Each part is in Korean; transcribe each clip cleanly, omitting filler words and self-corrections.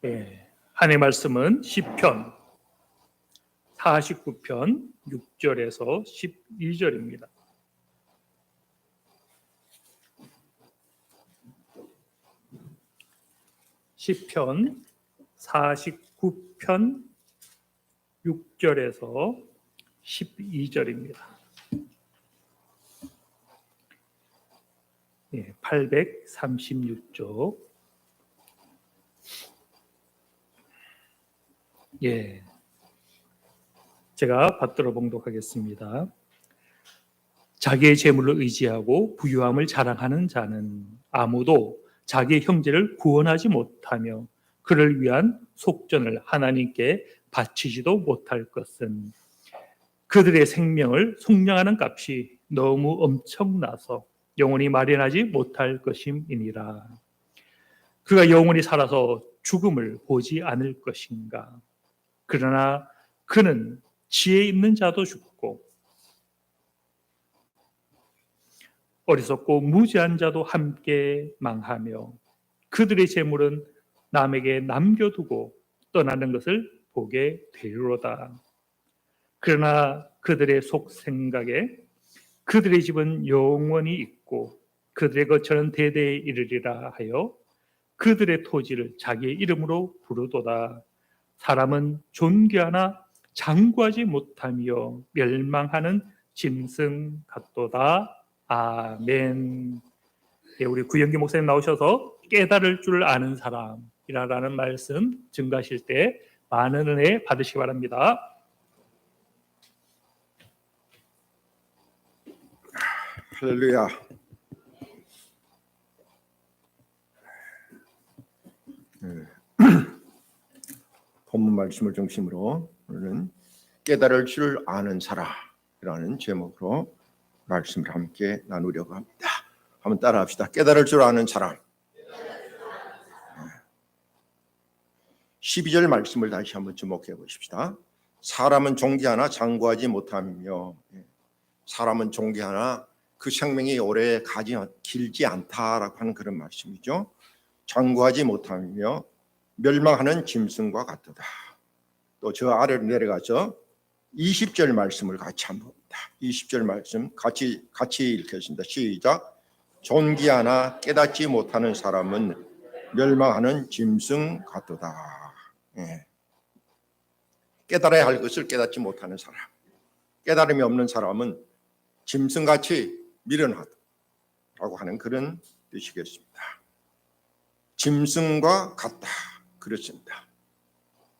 한 해 말씀은 시편 49편 6절에서 12절입니다. 시편 49편 6절에서 12절입니다. 836쪽. 제가 받들어 봉독하겠습니다. 자기의 재물을 의지하고 부유함을 자랑하는 자는 아무도 자기의 형제를 구원하지 못하며 그를 위한 속전을 하나님께 바치지도 못할 것은 그들의 생명을 속량하는 값이 너무 엄청나서 영원히 마련하지 못할 것임이니라. 그가 영원히 살아서 죽음을 보지 않을 것인가. 그러나 그는 지혜 있는 자도 죽고 어리석고 무지한 자도 함께 망하며 그들의 재물은 남에게 남겨두고 떠나는 것을 보게 되리로다. 그러나 그들의 속생각에 그들의 집은 영원히 있고 그들의 거처는 대대에 이르리라 하여 그들의 토지를 자기의 이름으로 부르도다. 사람은 존귀하나 장구하지 못하며 멸망하는 짐승 같도다. 아멘. 우리 구영기 목사님 나오셔서 깨달을 줄 아는 사람이라는 말씀 증거하실 때 많은 은혜 받으시기 바랍니다. 할렐루야. 본문 말씀을 중심으로 오늘은 깨달을 줄 아는 사람이라는 제목으로 말씀을 함께 나누려고 합니다. 한번 따라합시다. 깨달을 줄 아는 사람. 12절 말씀을 다시 한번 주목해 보십시다. 사람은 존귀하나 장구하지 못하며, 사람은 존귀하나 그 생명이 오래 길지 않다라고 하는 그런 말씀이죠. 장구하지 못하며 멸망하는 짐승과 같도다. 또 저 아래로 내려가서 20절 말씀을 같이 한번 봅니다. 20절 말씀 같이 읽겠습니다. 시작. 존귀하나 깨닫지 못하는 사람은 멸망하는 짐승 같도다. 깨달아야 할 것을 깨닫지 못하는 사람, 깨달음이 없는 사람은 짐승같이 미련하다라고 하는 그런 뜻이겠습니다. 짐승과 같다. 그렇습니다.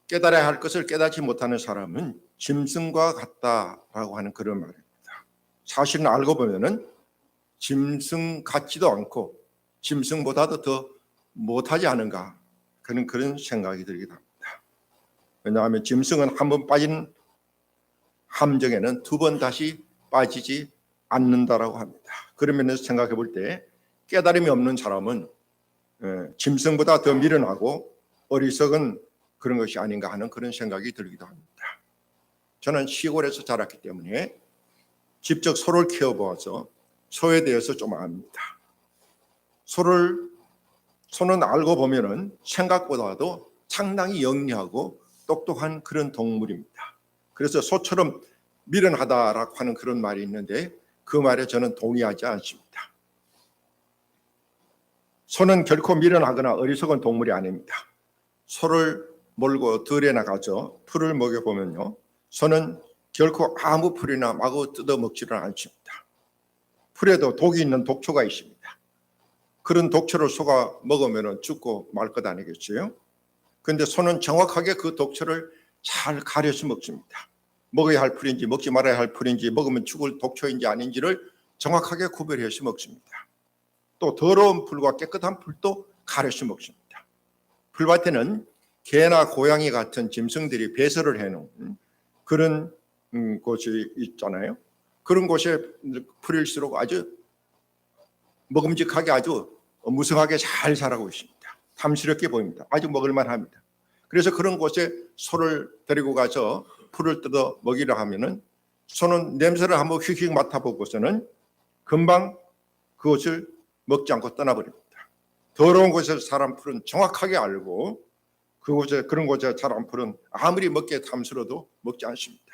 깨달아야 할 것을 깨닫지 못하는 사람은 짐승과 같다라고 하는 그런 말입니다. 사실은 알고 보면은 짐승 같지도 않고 짐승보다도 더 못하지 않은가 그런 생각이 들기도 합니다. 왜냐하면 짐승은 한 번 빠진 함정에는 두 번 다시 빠지지 않는다라고 합니다. 그런 면에서 생각해 볼 때 깨달음이 없는 사람은 짐승보다 더 미련하고 어리석은 그런 것이 아닌가 하는 그런 생각이 들기도 합니다. 저는 시골에서 자랐기 때문에 직접 소를 키워보아서 소에 대해서 좀 압니다. 소는 알고 보면은 생각보다도 상당히 영리하고 똑똑한 그런 동물입니다. 그래서 소처럼 미련하다라고 하는 그런 말이 있는데 그 말에 저는 동의하지 않습니다. 소는 결코 미련하거나 어리석은 동물이 아닙니다. 소를 몰고 들에 나가서 풀을 먹여보면요, 소는 결코 아무 풀이나 마구 뜯어먹지는 않습니다. 풀에도 독이 있는 독초가 있습니다. 그런 독초를 소가 먹으면 죽고 말 것 아니겠어요? 그런데 소는 정확하게 그 독초를 잘 가려서 먹습니다. 먹어야 할 풀인지 먹지 말아야 할 풀인지 먹으면 죽을 독초인지 아닌지를 정확하게 구별해서 먹습니다. 또 더러운 풀과 깨끗한 풀도 가려서 먹습니다. 풀밭에는 개나 고양이 같은 짐승들이 배설을 해놓은 그런 곳이 있잖아요. 그런 곳에 풀일수록 아주 먹음직하게 아주 무성하게 잘 자라고 있습니다. 탐스럽게 보입니다. 아주 먹을만합니다. 그래서 그런 곳에 소를 데리고 가서 풀을 뜯어 먹이려 하면은 소는 냄새를 한번 휙휙 맡아보고서는 금방 그것을 먹지 않고 떠나버립니다. 더러운 곳에서 자란 풀은 정확하게 알고 그런 곳에 자란 풀은 아무리 먹기에 탐스러도 먹지 않습니다.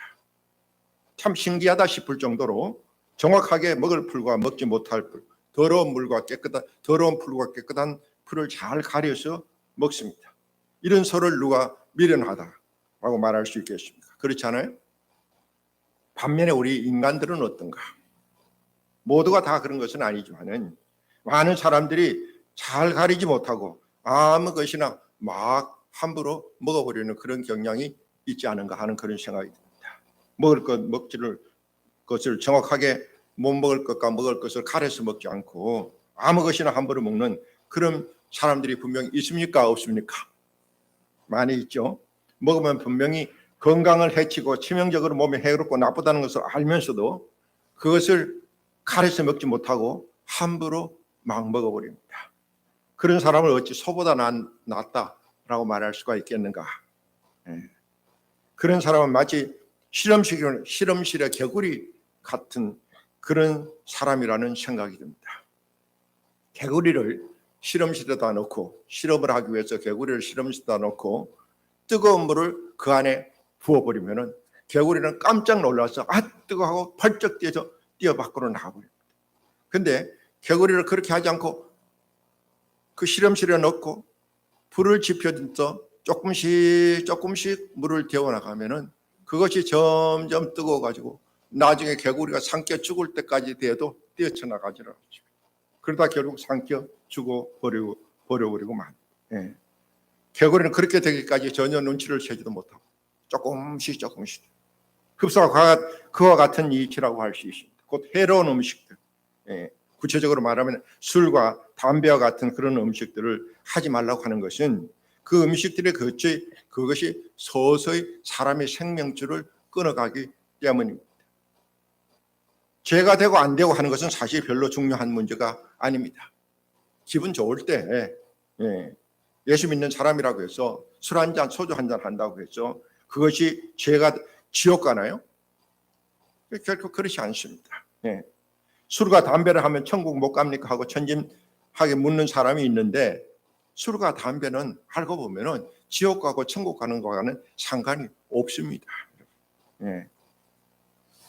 참 신기하다 싶을 정도로 정확하게 먹을 풀과 먹지 못할 풀, 더러운 풀과 깨끗한 풀을 잘 가려서 먹습니다. 이런 소를 누가 미련하다라고 말할 수 있겠습니까? 그렇지 않아요? 반면에 우리 인간들은 어떤가? 모두가 다 그런 것은 아니지만은 많은 사람들이 잘 가리지 못하고 아무 것이나 막 함부로 먹어버리는 그런 경향이 있지 않은가 하는 그런 생각이 듭니다. 먹을 것을 정확하게 못 먹을 것과 먹을 것을 가려서 먹지 않고 아무 것이나 함부로 먹는 그런 사람들이 분명히 있습니까? 없습니까? 많이 있죠. 먹으면 분명히 건강을 해치고 치명적으로 몸에 해롭고 나쁘다는 것을 알면서도 그것을 가려서 먹지 못하고 함부로 막 먹어버립니다. 그런 사람을 어찌 소보다 낫다라고 말할 수가 있겠는가? 그런 사람은 마치 실험실의 개구리 같은 그런 사람이라는 생각이 듭니다. 개구리를 실험실에다 놓고 실험을 하기 위해서 개구리를 실험실에다 놓고 뜨거운 물을 그 안에 부어버리면은 개구리는 깜짝 놀라서 뜨거워하고 펄쩍 뛰어 밖으로 나가버립니다. 근데 개구리를 그렇게 하지 않고 그 실험실에 넣고 불을 지펴서 조금씩 물을 데워나가면은 그것이 점점 뜨거워가지고 나중에 개구리가 삼켜 죽을 때까지 돼도 뛰어쳐나가지를 않죠. 그러다 결국 삼켜 죽어 버려버리고 만. 개구리는 그렇게 되기까지 전혀 눈치를 채지도 못하고 조금씩 흡사와 그와 같은 이치라고 할 수 있습니다. 곧 해로운 음식들, 구체적으로 말하면 술과 담배와 같은 그런 음식들을 하지 말라고 하는 것은 그 음식들의 그것이 서서히 사람의 생명줄을 끊어가기 때문입니다. 죄가 되고 안 되고 하는 것은 사실 별로 중요한 문제가 아닙니다. 기분 좋을 때 예수 믿는 사람이라고 해서 술 한 잔, 소주 한 잔 한다고 해서 그것이 죄가 지옥 가나요? 결코 그렇지 않습니다. 술과 담배를 하면 천국 못 갑니까 하고 천진하게 묻는 사람이 있는데 술과 담배는 알고 보면은 지옥 가고 천국 가는 거와는 상관이 없습니다.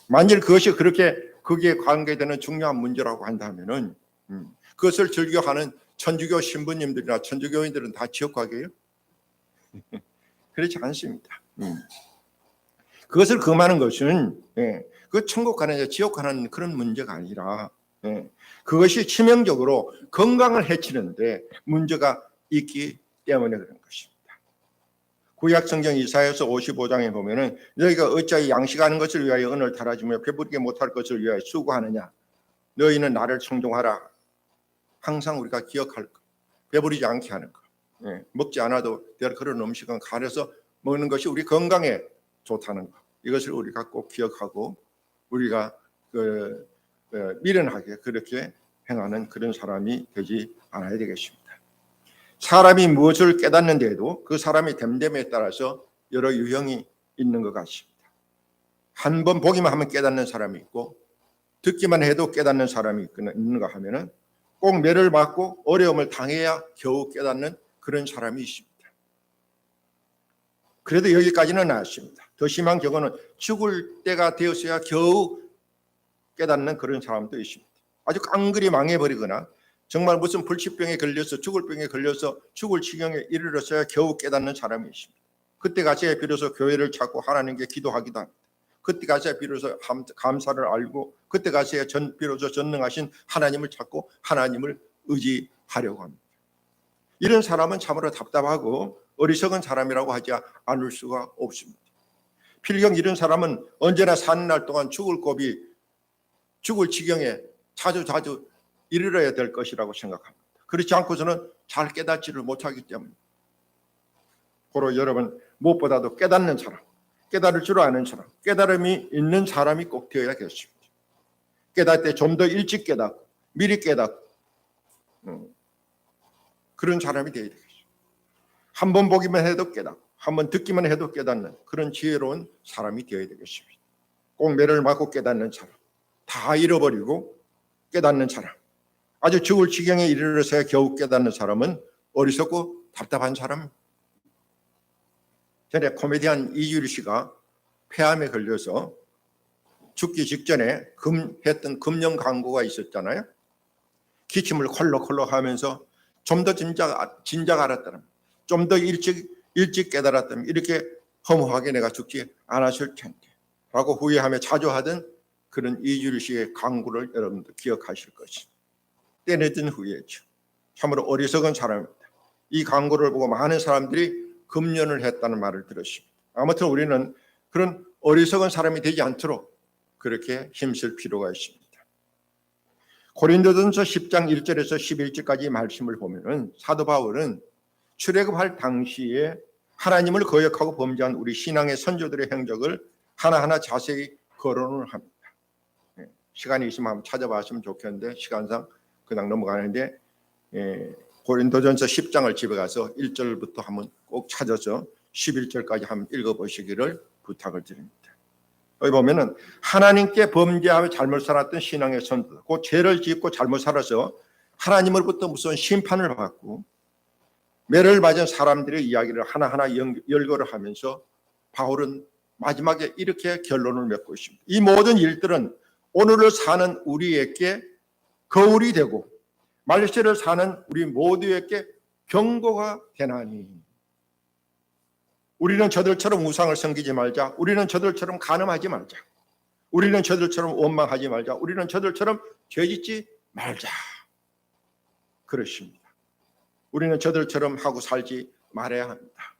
만일 그것이 거기에 관계되는 중요한 문제라고 한다면은 그것을 즐겨하는 천주교 신부님들이나 천주교인들은 다 지옥 가게요? 그렇지 않습니다. 그것을 금하는 것은 그 천국 가는 지옥 가는 그런 문제가 아니라 그것이 치명적으로 건강을 해치는데 문제가 있기 때문에 그런 것입니다. 구약 성경 이사야서 55장에 보면은 너희가 어찌하여 양식하는 것을 위하여 은을 달아주며 배부르게 못할 것을 위하여 수고하느냐? 너희는 나를 청종하라. 항상 우리가 기억할 것, 배부르지 않게 하는 것, 먹지 않아도 될 그런 음식은 가려서 먹는 것이 우리 건강에 좋다는 것, 이것을 우리가 꼭 기억하고 우리가 미련하게 그렇게 행하는 그런 사람이 되지 않아야 되겠습니다. 사람이 무엇을 깨닫는 데에도 그 사람의 됨됨에 따라서 여러 유형이 있는 것 같습니다. 한 번 보기만 하면 깨닫는 사람이 있고 듣기만 해도 깨닫는 사람이 있는가 하면은 꼭 매를 맞고 어려움을 당해야 겨우 깨닫는 그런 사람이 있습니다. 그래도 여기까지는 나았습니다. 더 심한 경우는 죽을 때가 되었어야 겨우 깨닫는 그런 사람도 있습니다. 아주 깡그리 망해버리거나 정말 무슨 불치병에 걸려서 죽을 병에 걸려서 죽을 지경에 이르렀어야 겨우 깨닫는 사람이 있습니다. 그때 가서야 비로소 교회를 찾고 하나님께 기도하기도 합니다. 그때 가서야 비로소 감사를 알고 그때 가서야 비로소 전능하신 하나님을 찾고 하나님을 의지하려고 합니다. 이런 사람은 참으로 답답하고 어리석은 사람이라고 하지 않을 수가 없습니다. 필경 이런 사람은 언제나 사는 날 동안 죽을 지경에 자주 이르러야 될 것이라고 생각합니다. 그렇지 않고서는 잘 깨닫지를 못하기 때문입니다. 고로 여러분 무엇보다도 깨닫는 사람, 깨달을 줄 아는 사람, 깨달음이 있는 사람이 꼭 되어야겠습니다. 깨달을 때 좀 더 일찍 깨닫고 미리 깨닫고 그런 사람이 되어야 되겠습니다. 한 번 보기만 해도 깨닫고 한 번 듣기만 해도 깨닫는 그런 지혜로운 사람이 되어야 되겠습니다. 꼭 매를 맞고 깨닫는 사람, 다 잃어버리고 깨닫는 사람, 아주 죽을 지경에 이르러서야 겨우 깨닫는 사람은 어리석고 답답한 사람. 전에 코미디언 이주리 씨가 폐암에 걸려서 죽기 직전에 했던 금연 광고가 있었잖아요. 기침을 콜록콜록 하면서 좀 더 진작 알았다면, 좀 더 일찍 깨달았다면 이렇게 허무하게 내가 죽지 않았을 텐데 라고 후회하며 자주 하던 그런 이주리 씨의 광고를 여러분도 기억하실 것입니다. 때늦은 후회죠. 참으로 어리석은 사람입니다. 이 광고를 보고 많은 사람들이 금연을 했다는 말을 들었습니다. 아무튼 우리는 그런 어리석은 사람이 되지 않도록 그렇게 힘쓸 필요가 있습니다. 고린도전서 10장 1절에서 11절까지 말씀을 보면은 사도 바울은 출애굽할 당시에 하나님을 거역하고 범죄한 우리 신앙의 선조들의 행적을 하나하나 자세히 거론을 합니다. 시간이 있으면 한번 찾아봤으면 좋겠는데 시간상 그냥 넘어가는데 고린도전서 10장을 집에 가서 1절부터 한번 꼭 찾아서 11절까지 한번 읽어보시기를 부탁을 드립니다. 여기 보면은 하나님께 범죄하며 잘못 살았던 신앙의 선조들, 그 죄를 짓고 잘못 살아서 하나님으로부터 무서운 심판을 받고 매를 맞은 사람들의 이야기를 하나하나 열거를 하면서 바울은 마지막에 이렇게 결론을 맺고 있습니다. 이 모든 일들은 오늘을 사는 우리에게 거울이 되고 말세를 사는 우리 모두에게 경고가 되나니 우리는 저들처럼 우상을 섬기지 말자. 우리는 저들처럼 간음하지 말자. 우리는 저들처럼 원망하지 말자. 우리는 저들처럼 죄짓지 말자. 그렇습니다. 우리는 저들처럼 하고 살지 말아야 합니다.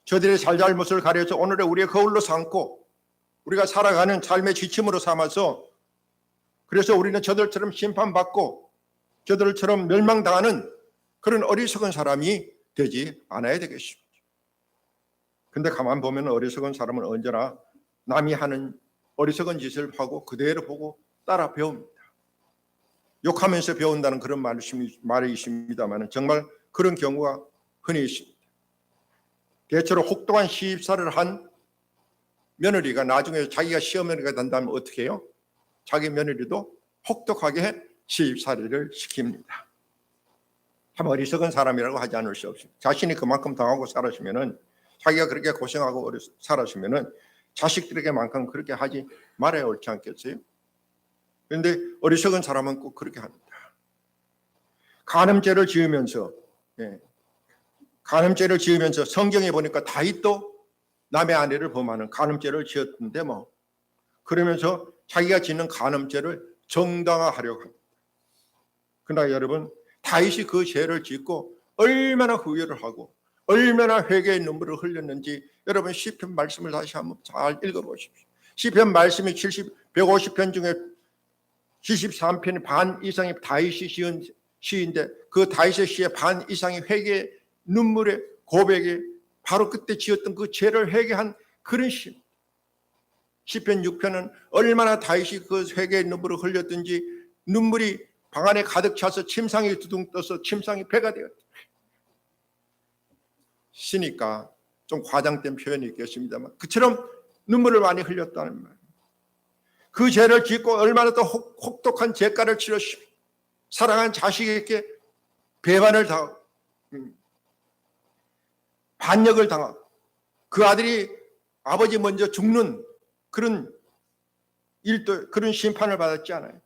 저들의 잘잘못을 가려서 오늘의 우리의 거울로 삼고 우리가 살아가는 삶의 지침으로 삼아서 그래서 우리는 저들처럼 심판받고 저들처럼 멸망당하는 그런 어리석은 사람이 되지 않아야 되겠습니다. 근데 가만 보면 어리석은 사람은 언제나 남이 하는 어리석은 짓을 하고 그대로 보고 따라 배웁니다. 욕하면서 배운다는 그런 말이 있습니다만 정말 그런 경우가 흔히 있습니다. 대체로 혹독한 시집살이를 한 며느리가 나중에 자기가 시어머니가 된다면 어떻게 해요? 자기 며느리도 혹독하게 시집살이를 시킵니다. 참 어리석은 사람이라고 하지 않을 수 없습니다. 자신이 그만큼 당하고 살았으면은 자기가 그렇게 고생하고 살았으면은 자식들에게만큼 그렇게 하지 말아야 옳지 않겠어요? 그런데 어리석은 사람은 꼭 그렇게 합니다. 간음죄를 지으면서 성경에 보니까 다윗도 남의 아내를 범하는 간음죄를 지었는데 뭐 그러면서 자기가 짓는 간음죄를 정당화하려고 합니다. 그러나 여러분 다윗이 그 죄를 짓고 얼마나 후회를 하고 얼마나 회개의 눈물을 흘렸는지 여러분 시편 말씀을 다시 한번 잘 읽어보십시오. 시편 말씀이 150편 중에 73편이 반 이상이 다윗이 지은 시인데 그 다윗의 시의 반 이상이 회개의 눈물의 고백이 바로 그때 지었던 그 죄를 회개한 그런 시. 시편 6편은 얼마나 다윗이 그 회개의 눈물을 흘렸든지 눈물이 방 안에 가득 차서 침상이 두둥 떠서 침상이 배가 되었다. 시니까 좀 과장된 표현이 있겠습니다만 그처럼 눈물을 많이 흘렸다는 말. 그 죄를 짓고 얼마나 더 혹독한 죄가를 치렀으며 사랑한 자식에게 배반을 당하고 반역을 당하고 그 아들이 아버지 먼저 죽는 그런 일도 그런 심판을 받았지 않아요.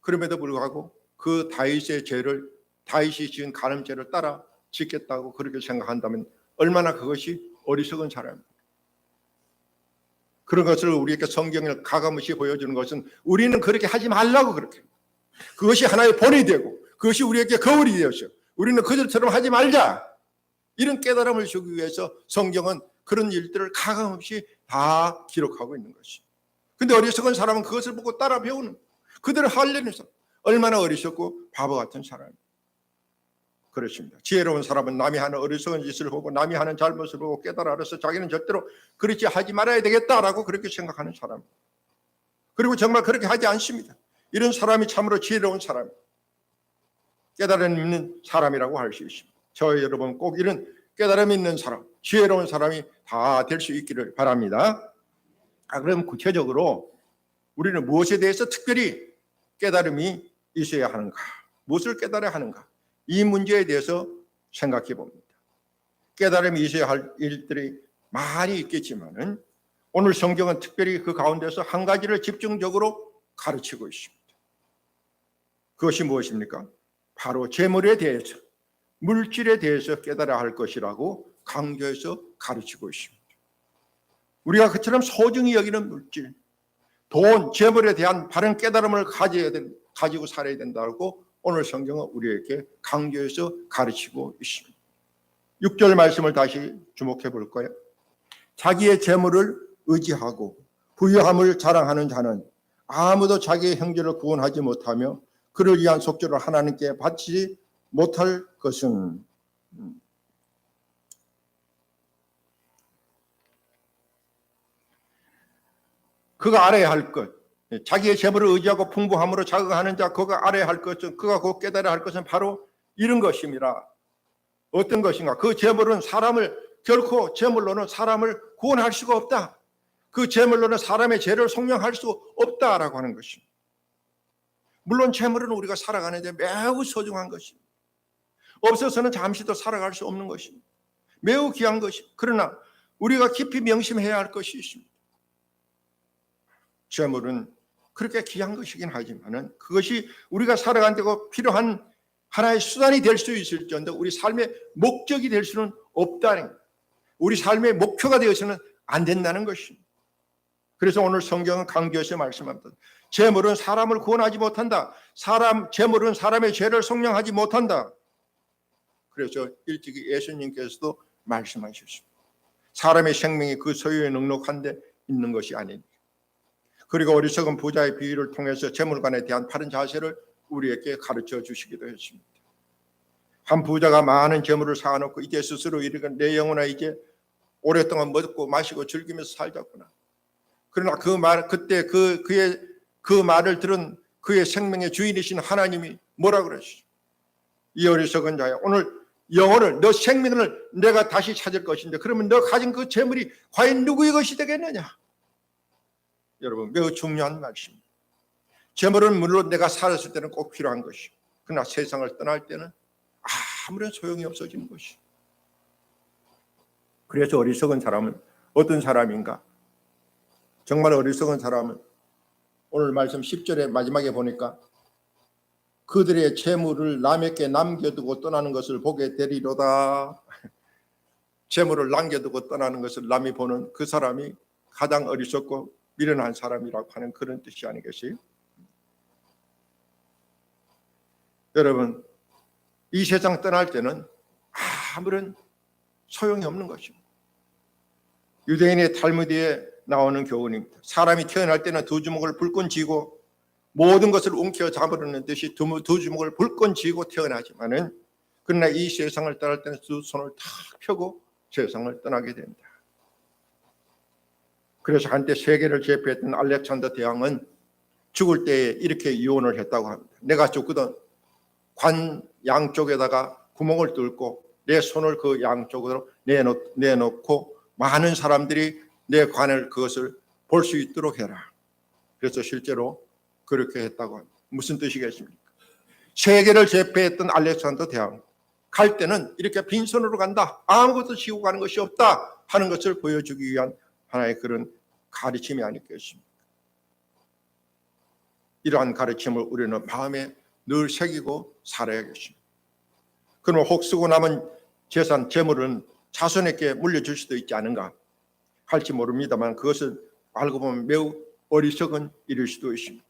그럼에도 불구하고 그 다윗의 죄를 다윗이 지은 간음죄를 따라 짓겠다고 그렇게 생각한다면 얼마나 그것이 어리석은 사람입니다. 그런 것을 우리에게 성경을 가감없이 보여주는 것은 우리는 그렇게 하지 말라고 그렇게 그것이 하나의 본이 되고 그것이 우리에게 거울이 되어서 우리는 그들처럼 하지 말자 이런 깨달음을 주기 위해서 성경은 그런 일들을 가감없이 다 기록하고 있는 것입니다. 그런데 어리석은 사람은 그것을 보고 따라 배우는 그들을 하려는 사람 얼마나 어리석고 바보 같은 사람입니다. 그렇습니다. 지혜로운 사람은 남이 하는 어리석은 짓을 보고 남이 하는 잘못을 보고 깨달아 알아서 자기는 절대로 그렇게 하지 말아야 되겠다라고 그렇게 생각하는 사람. 그리고 정말 그렇게 하지 않습니다. 이런 사람이 참으로 지혜로운 사람, 깨달음 있는 사람이라고 할 수 있습니다. 저 여러분 꼭 이런 깨달음 있는 사람, 지혜로운 사람이 다 될 수 있기를 바랍니다. 그럼 구체적으로 우리는 무엇에 대해서 특별히 깨달음이 있어야 하는가? 무엇을 깨달아야 하는가? 이 문제에 대해서 생각해 봅니다. 깨달음이 있어야 할 일들이 많이 있겠지만은 오늘 성경은 특별히 그 가운데서 한 가지를 집중적으로 가르치고 있습니다. 그것이 무엇입니까? 바로 재물에 대해서, 물질에 대해서 깨달아야 할 것이라고 강조해서 가르치고 있습니다. 우리가 그처럼 소중히 여기는 물질, 돈, 재물에 대한 바른 깨달음을 가지고 살아야 된다고 오늘 성경은 우리에게 강조해서 가르치고 있습니다. 6절 말씀을 다시 주목해 볼 거예요. 자기의 재물을 의지하고 부유함을 자랑하는 자는 아무도 자기의 형제를 구원하지 못하며 그를 위한 속죄를 하나님께 바치지 못할 것은 그가 알아야 할 것, 자기의 재물을 의지하고 풍부함으로 자극하는 자, 그가 알아야 할 것은, 그가 곧 깨달아야 할 것은 바로 이런 것입니다. 어떤 것인가? 그 재물은 결코 재물로는 사람을 구원할 수가 없다. 그 재물로는 사람의 죄를 속량할 수 없다라고 하는 것입니다. 물론 재물은 우리가 살아가는데 매우 소중한 것입니다. 없어서는 잠시도 살아갈 수 없는 것입니다. 매우 귀한 것입니다. 그러나 우리가 깊이 명심해야 할 것이 있습니다. 재물은 그렇게 귀한 것이긴 하지만은 그것이 우리가 살아가는 데 필요한 하나의 수단이 될 수 있을지언정 우리 삶의 목적이 될 수는 없다는 거예요. 우리 삶의 목표가 되어서는 안 된다는 것입니다. 그래서 오늘 성경은 강조해서 말씀합니다. 재물은 사람을 구원하지 못한다. 재물은 사람의 죄를 속량하지 못한다. 그래서 일찍이 예수님께서도 말씀하셨습니다. 사람의 생명이 그 소유에 넉넉한 데 있는 것이 아닙니다. 그리고 어리석은 부자의 비유를 통해서 재물관에 대한 바른 자세를 우리에게 가르쳐 주시기도 했습니다. 한 부자가 많은 재물을 쌓아놓고 이제 스스로 이르기를 내 영혼아 이제 오랫동안 먹고 마시고 즐기면서 살자꾸나. 그러나 그때 그의 그 말을 들은 그의 생명의 주인이신 하나님이 뭐라 그러시죠? 이 어리석은 자야, 오늘 영혼을, 너 생명을 내가 다시 찾을 것인데 그러면 너 가진 그 재물이 과연 누구의 것이 되겠느냐? 여러분, 매우 중요한 말씀입니다. 재물은 물론 내가 살았을 때는 꼭 필요한 것이고 그러나 세상을 떠날 때는 아무런 소용이 없어지는 것이죠. 그래서 어리석은 사람은 어떤 사람인가? 정말 어리석은 사람은 오늘 말씀 10절의 마지막에 보니까 그들의 재물을 남에게 남겨두고 떠나는 것을 보게 되리로다. 재물을 남겨두고 떠나는 것을 남이 보는 그 사람이 가장 어리석고 미련한 사람이라고 하는 그런 뜻이 아니겠어요? 여러분, 이 세상 떠날 때는 아무런 소용이 없는 것입니다. 유대인의 탈무드에 나오는 교훈입니다. 사람이 태어날 때는 두 주먹을 불끈 쥐고 모든 것을 움켜 잡으려는 듯이 두 주먹을 불끈 쥐고 태어나지만은 그러나 이 세상을 떠날 때는 두 손을 탁 펴고 세상을 떠나게 된다. 그래서 한때 세계를 제패했던 알렉산더 대왕은 죽을 때에 이렇게 유언을 했다고 합니다. 내가 죽거든 관 양쪽에다가 구멍을 뚫고 내 손을 그 양쪽으로 내놓고 많은 사람들이 내 관을 그것을 볼 수 있도록 해라. 그래서 실제로 그렇게 했다고 합니다. 무슨 뜻이겠습니까? 세계를 제패했던 알렉산더 대왕 갈 때는 이렇게 빈손으로 간다. 아무것도 지고 가는 것이 없다 하는 것을 보여주기 위한 하나의 그런 가르침이 아니겠습니까? 이러한 가르침을 우리는 마음에 늘 새기고 살아야겠습니다. 그러면 혹 쓰고 남은 재산, 재물은 자손에게 물려줄 수도 있지 않은가 할지 모릅니다만 그것을 알고 보면 매우 어리석은 일일 수도 있습니다.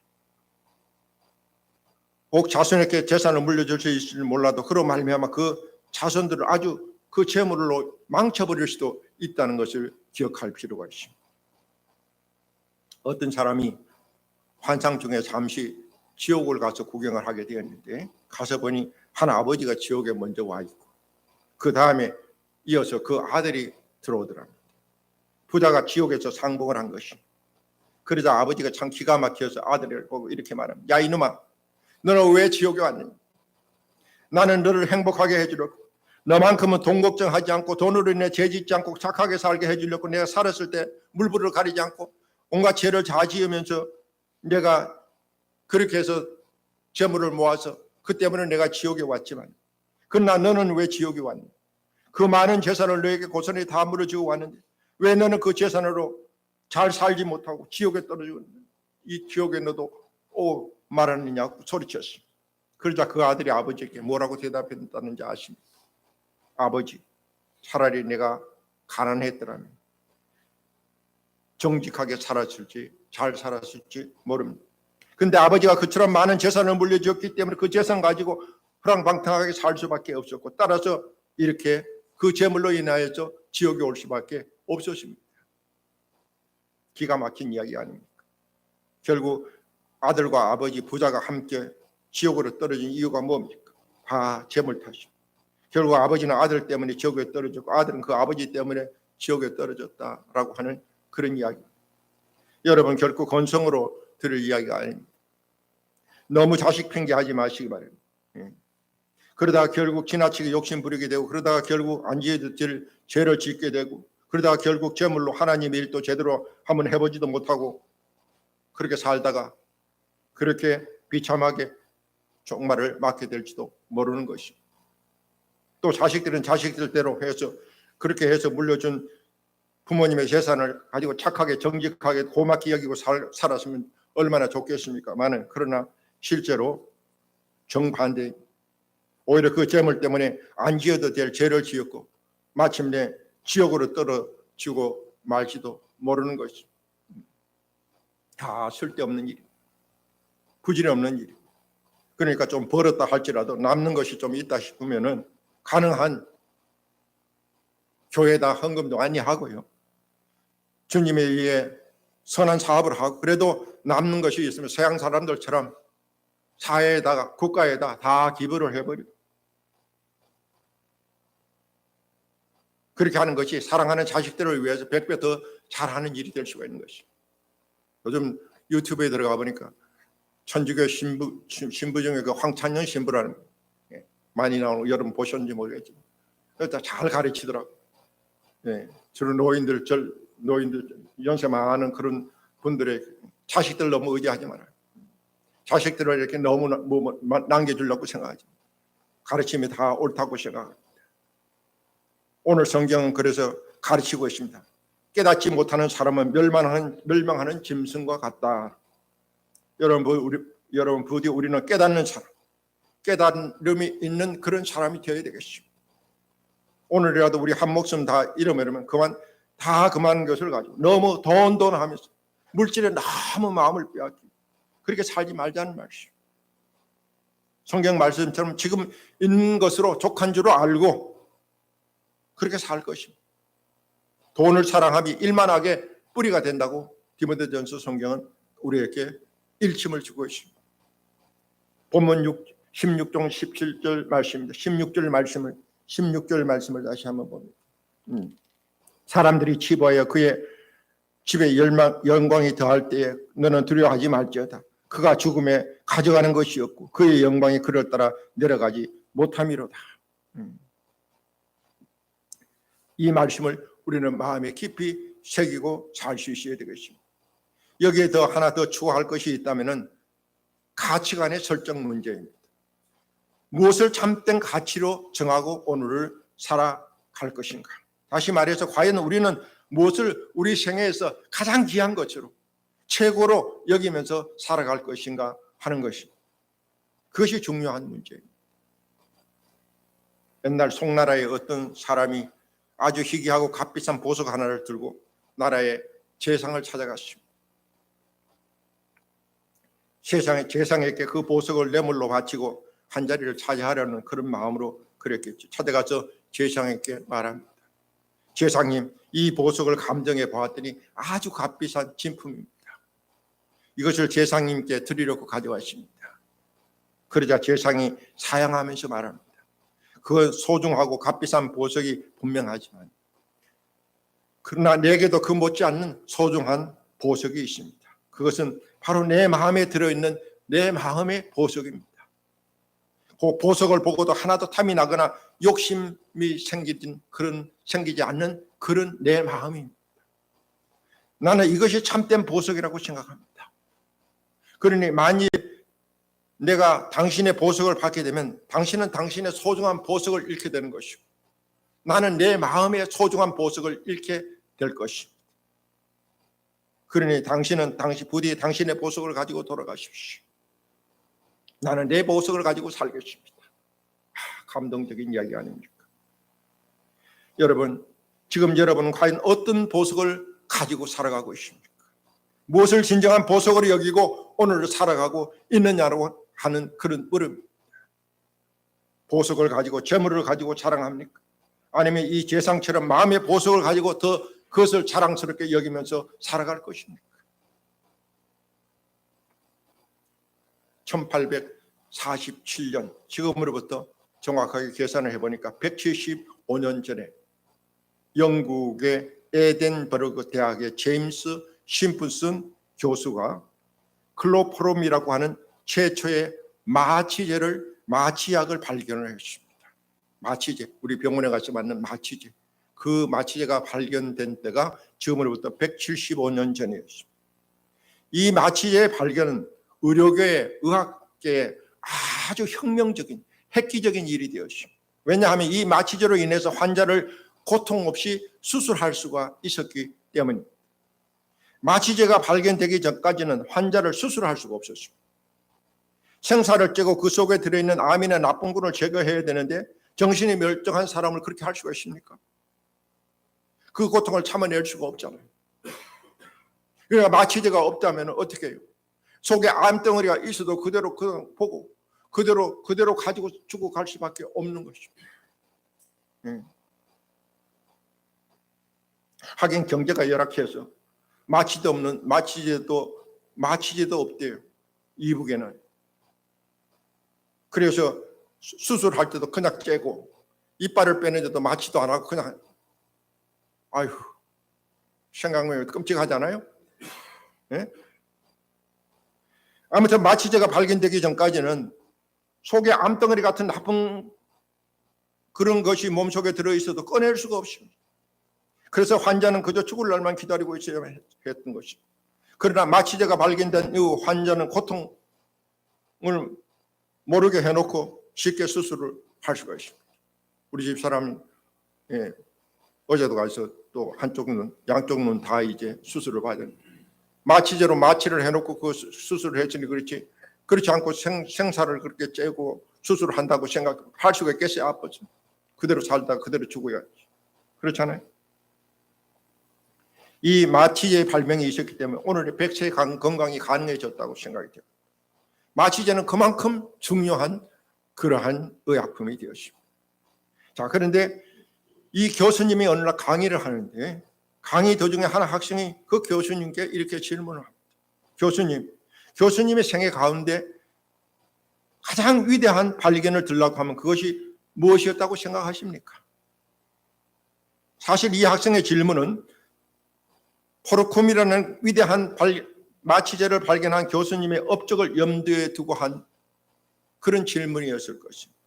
혹 자손에게 재산을 물려줄 수 있을지 몰라도 그로 말미암아 그 자손들을 아주 그 재물로 망쳐버릴 수도 있다는 것을 기억할 필요가 있습니다. 어떤 사람이 환상 중에 잠시 지옥을 가서 구경을 하게 되었는데 가서 보니 한 아버지가 지옥에 먼저 와 있고 그 다음에 이어서 그 아들이 들어오더랍니다. 부자가 지옥에서 상봉을 한 것이. 그러자 아버지가 참 기가 막혀서 아들을 보고 이렇게 말합니다. 야 이놈아, 너는 왜 지옥에 왔느냐? 나는 너를 행복하게 해주려고, 너만큼은 돈 걱정하지 않고 돈으로 인해 죄짓지 않고 착하게 살게 해주려고 내가 살았을 때 물불을 가리지 않고 온갖 죄를 다 지으면서 내가 그렇게 해서 재물을 모아서 그 때문에 내가 지옥에 왔지만 그러나 너는 왜 지옥에 왔니? 그 많은 재산을 너에게 고스란히 다 물어주고 왔는데 왜 너는 그 재산으로 잘 살지 못하고 지옥에 떨어지고 이 지옥에 너도 오 말하느냐고 소리쳤습니다. 그러자 그 아들이 아버지에게 뭐라고 대답했다는지 아십니까? 아버지, 차라리 내가 가난했더라면 정직하게 살았을지 잘 살았을지 모릅니다. 근데 아버지가 그처럼 많은 재산을 물려주었기 때문에 그 재산 가지고 허랑방탕하게 살 수밖에 없었고 따라서 이렇게 그 재물로 인하여서 지옥에 올 수밖에 없었습니다. 기가 막힌 이야기 아닙니까? 결국 아들과 아버지 부자가 함께 지옥으로 떨어진 이유가 뭡니까? 다 재물 탓입니다. 결국 아버지는 아들 때문에 지옥에 떨어졌고 아들은 그 아버지 때문에 지옥에 떨어졌다라고 하는 그런 이야기입니다. 여러분 결코 건성으로 들을 이야기가 아닙니다. 너무 자식 핑계하지 마시기 바랍니다. 그러다가 결국 지나치게 욕심 부리게 되고 그러다가 결국 안 지어도 될 죄를 짓게 되고 그러다가 결국 재물로 하나님의 일도 제대로 한번 해보지도 못하고 그렇게 살다가 그렇게 비참하게 종말을 맞게 될지도 모르는 것입니다. 또 자식들은 자식들대로 해서 그렇게 해서 물려준 부모님의 재산을 가지고 착하게 정직하게 고맙게 여기고 살았으면 얼마나 좋겠습니까? 그러나 실제로 정반대, 오히려 그 재물 때문에 안 지어도 될 죄를 지었고 마침내 지옥으로 떨어지고 말지도 모르는 것이 다 쓸데없는 일, 부질없는 일. 그러니까 좀 벌었다 할지라도 남는 것이 좀 있다 싶으면은 가능한 교회에다 헌금도 많이 하고요. 주님에 의해 선한 사업을 하고 그래도 남는 것이 있으면 서양 사람들처럼 사회에다가 국가에다 다 기부를 해버리고 그렇게 하는 것이 사랑하는 자식들을 위해서 100배 더 잘하는 일이 될 수가 있는 것이죠. 요즘 유튜브에 들어가 보니까 천주교 신부 중에 그 황찬현 신부라는 많이 나오는 여러분 보셨는지 모르겠지만 잘 가르치더라고요. 주로 노인들 연세 많은 그런 분들의 자식들 너무 의지하지 말아요. 자식들을 이렇게 너무 남겨주려고 생각하지. 가르침이 다 옳다고 생각합니다. 오늘 성경은 그래서 가르치고 있습니다. 깨닫지 못하는 사람은 멸망하는 짐승과 같다. 여러분 부디 우리는 깨닫는 사람, 깨달음이 있는 그런 사람이 되어야 되겠습니다. 오늘이라도 우리 한 목숨 다 잃어버리면 그만 것을 가지고 너무 돈 하면서 물질에 너무 마음을 빼앗기고 그렇게 살지 말자는 말이죠. 성경 말씀처럼 지금 있는 것으로 족한 줄 알고 그렇게 살 것입니다. 돈을 사랑함이 일만하게 뿌리가 된다고 디모데전서 성경은 우리에게 일침을 주고 있습니다. 본문 16장 17절 말씀입니다. 16절 말씀을 다시 한번 봅니다. 사람들이 치부하여 그의 집에 영광이 더할 때에 너는 두려워하지 말지어다. 그가 죽음에 가져가는 것이 없고 그의 영광이 그를 따라 내려가지 못함이로다. 이 말씀을 우리는 마음에 깊이 새기고 살 수 있어야 되겠습니다. 여기에 하나 더 추가할 것이 있다면 가치관의 설정 문제입니다. 무엇을 참된 가치로 정하고 오늘을 살아갈 것인가? 다시 말해서 과연 우리는 무엇을 우리 생애에서 가장 귀한 것으로 최고로 여기면서 살아갈 것인가 하는 것입니다. 그것이 중요한 문제입니다. 옛날 송나라의 어떤 사람이 아주 희귀하고 값비싼 보석 하나를 들고 나라의 재상을 찾아갔습니다. 재상에게 그 보석을 뇌물로 바치고 한 자리를 차지하려는 그런 마음으로 그랬겠죠. 찾아가서 재상에게 말합니다. 재상님, 이 보석을 감정해 보았더니 아주 값비싼 진품입니다. 이것을 재상님께 드리려고 가져왔습니다. 그러자 재상이 사양하면서 말합니다. 그 소중하고 값비싼 보석이 분명하지만 그러나 내게도 그 못지않는 소중한 보석이 있습니다. 그것은 바로 내 마음에 들어있는 내 마음의 보석입니다. 그 보석을 보고도 하나도 탐이 나거나 욕심이 생기지 않는 그런 내 마음입니다. 나는 이것이 참된 보석이라고 생각합니다. 그러니 만일 내가 당신의 보석을 받게 되면 당신은 당신의 소중한 보석을 잃게 되는 것이고 나는 내 마음의 소중한 보석을 잃게 될 것입니다. 그러니 당신은 부디 당신의 보석을 가지고 돌아가십시오. 나는 내 보석을 가지고 살겠습니다. 감동적인 이야기 아닙니까? 여러분, 지금 여러분은 과연 어떤 보석을 가지고 살아가고 있습니까? 무엇을 진정한 보석으로 여기고 오늘을 살아가고 있느냐고 하는 그런 물음입니다. 보석을 가지고 재물을 가지고 자랑합니까? 아니면 이 재상처럼 마음의 보석을 가지고 더 그것을 자랑스럽게 여기면서 살아갈 것입니까? 1847년, 지금으로부터 정확하게 계산을 해보니까 175년 전에 영국의 에덴버그 대학의 제임스 심프슨 교수가 클로포름이라고 하는 최초의 마취약을 발견을 했습니다. 마취제, 우리 병원에 가서 맞는 마취제. 그 마취제가 발견된 때가 지금으로부터 175년 전이었습니다. 이 마취제의 발견은 의료계, 의학계에 아주 혁명적인, 획기적인 일이 되었습니다. 왜냐하면 이 마취제로 인해서 환자를 고통 없이 수술할 수가 있었기 때문입니다. 마취제가 발견되기 전까지는 환자를 수술할 수가 없었습니다. 생사를 째고 그 속에 들어있는 암이나 나쁜군을 제거해야 되는데 정신이 멀쩡한 사람을 그렇게 할 수가 있습니까? 그 고통을 참아낼 수가 없잖아요. 그러니까 마취제가 없다면 어떻게 해요? 속에 암덩어리가 있어도 그대로 보고 그대로 가지고 주고 갈 수밖에 없는 것입니다. 하긴 경제가 열악해서 마취제도 없대요. 이북에는. 그래서 수술할 때도 그냥 째고 이빨을 빼내도 마취도 안 하고 그냥 아휴 생각하면 끔찍하잖아요. 네? 아무튼 마취제가 발견되기 전까지는 속에 암덩어리 같은 나쁜 그런 것이 몸속에 들어있어도 꺼낼 수가 없습니다. 그래서 환자는 그저 죽을 날만 기다리고 있어야 했던 것입니다. 그러나 마취제가 발견된 이후 환자는 고통을 모르게 해놓고 쉽게 수술을 할 수가 있습니다. 우리 집 사람 어제도 가서 또 한쪽 눈, 양쪽 눈 다 이제 수술을 받은 마취제로 마취를 해놓고 그 수술을 했으니 그렇지 않고 생사를 그렇게 째고 수술을 한다고 생각할 수가 있겠어요? 아프죠. 그대로 살다가 그대로 죽어야지. 그렇잖아요. 이 마취제의 발명이 있었기 때문에 오늘의 백세의 건강이 가능해졌다고 생각이 돼요. 마취제는 그만큼 중요한 그러한 의약품이 되었습니다. 자, 그런데 이 교수님이 어느 날 강의를 하는데 강의 도중에 한 학생이 그 교수님께 이렇게 질문을 합니다. 교수님의 생애 가운데 가장 위대한 발견을 들라고 하면 그것이 무엇이었다고 생각하십니까? 사실 이 학생의 질문은 포르쿰이라는 위대한 마취제를 발견한 교수님의 업적을 염두에 두고 한 그런 질문이었을 것입니다.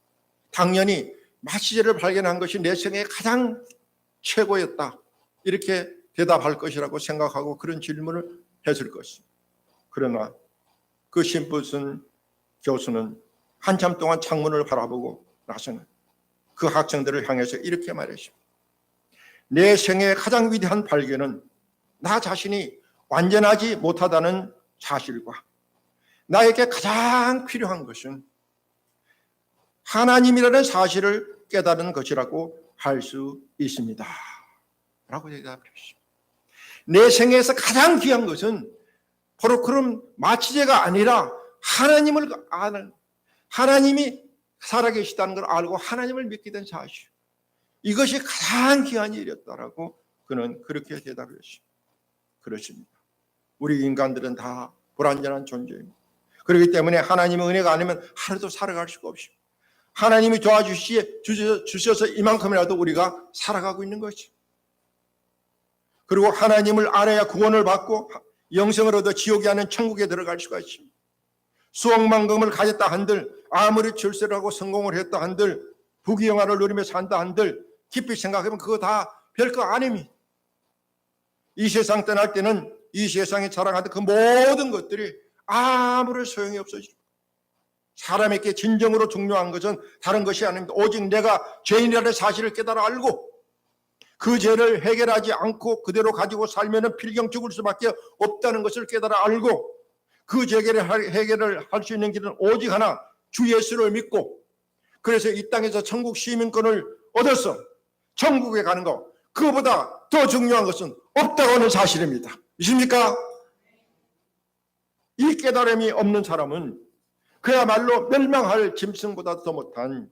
당연히 마취제를 발견한 것이 내 생애 가장 최고였다. 이렇게 대답할 것이라고 생각하고 그런 질문을 했을 것입니다. 그러나 그 심프슨 교수는 한참 동안 창문을 바라보고 나서는 그 학생들을 향해서 이렇게 말했습니다. 내 생애의 가장 위대한 발견은 나 자신이 완전하지 못하다는 사실과 나에게 가장 필요한 것은 하나님이라는 사실을 깨달은 것이라고 할 수 있습니다. 라고 대답했습니다. 내 생애에서 가장 귀한 것은 바로 그런 마취제가 아니라 하나님을 아는, 하나님이 살아계시다는 걸 알고 하나님을 믿게 된 사실. 이것이 가장 귀한 일이었다라고 그는 그렇게 대답했습니다. 그렇습니다. 우리 인간들은 다 불완전한 존재입니다. 그렇기 때문에 하나님의 은혜가 아니면 하루도 살아갈 수가 없습니다. 하나님이 도와주셔서 이만큼이라도 우리가 살아가고 있는 것이죠. 그리고 하나님을 알아야 구원을 받고 영생을 얻어 지옥이 아닌 천국에 들어갈 수가 있습니다. 수억만금을 가졌다 한들, 아무리 출세를 하고 성공을 했다 한들, 부귀영화를 누리며 산다 한들 깊이 생각하면 그거 다 별거 아닙니다. 이 세상 떠날 때는 이 세상에 자랑하던 그 모든 것들이 아무런 소용이 없어지고 사람에게 진정으로 중요한 것은 다른 것이 아닙니다. 오직 내가 죄인이라는 사실을 깨달아 알고 그 죄를 해결하지 않고 그대로 가지고 살면 필경 죽을 수밖에 없다는 것을 깨달아 알고 그 죄를 해결을 할 수 있는 길은 오직 하나, 주 예수를 믿고 그래서 이 땅에서 천국 시민권을 얻어서 천국에 가는 것, 그거보다 더 중요한 것은 없다고 하는 사실입니다. 믿습니까? 이 깨달음이 없는 사람은 그야말로 멸망할 짐승보다 더 못한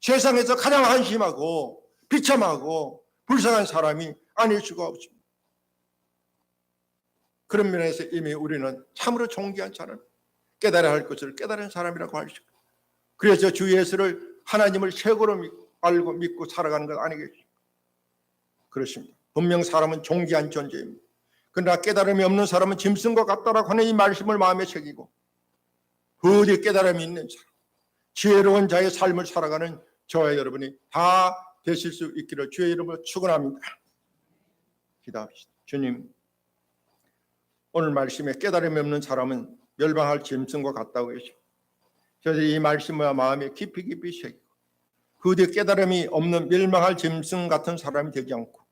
세상에서 가장 한심하고 비참하고 불쌍한 사람이 아닐 수가 없습니다. 그런 면에서 이미 우리는 참으로 존귀한 사람, 깨달아야 할 것을 깨달은 사람이라고 할 수 있습니다. 그래서 주 예수를 하나님을 최고로 알고 믿고 살아가는 것 아니겠습니까? 그렇습니다. 분명 사람은 존귀한 존재입니다. 그러나 깨달음이 없는 사람은 짐승과 같다라고 하는 이 말씀을 마음에 새기고 부디 깨달음이 있는 사람, 지혜로운 자의 삶을 살아가는 저와 여러분이 다 되실 수 있기를 주의 이름으로 축원합니다. 기도합시다. 주님, 오늘 말씀에 깨달음이 없는 사람은 멸망할 짐승과 같다고 계십니다. 저희들이 이 말씀과 마음에 깊이 새기고 부디 깨달음이 없는 멸망할 짐승 같은 사람이 되지 않고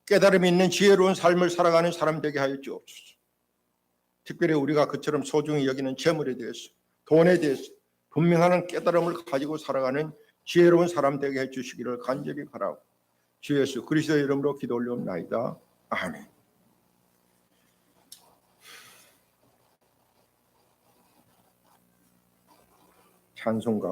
깨달음이 있는 지혜로운 삶을 살아가는 사람 되게 하여 주옵소서. 특별히 우리가 그처럼 소중히 여기는 재물에 대해서, 돈에 대해서 분명한 깨달음을 가지고 살아가는 지혜로운 사람 되게 해 주시기를 간절히 바라고 주 예수 그리스도의 이름으로 기도 올려옵나이다. 아멘. 찬송가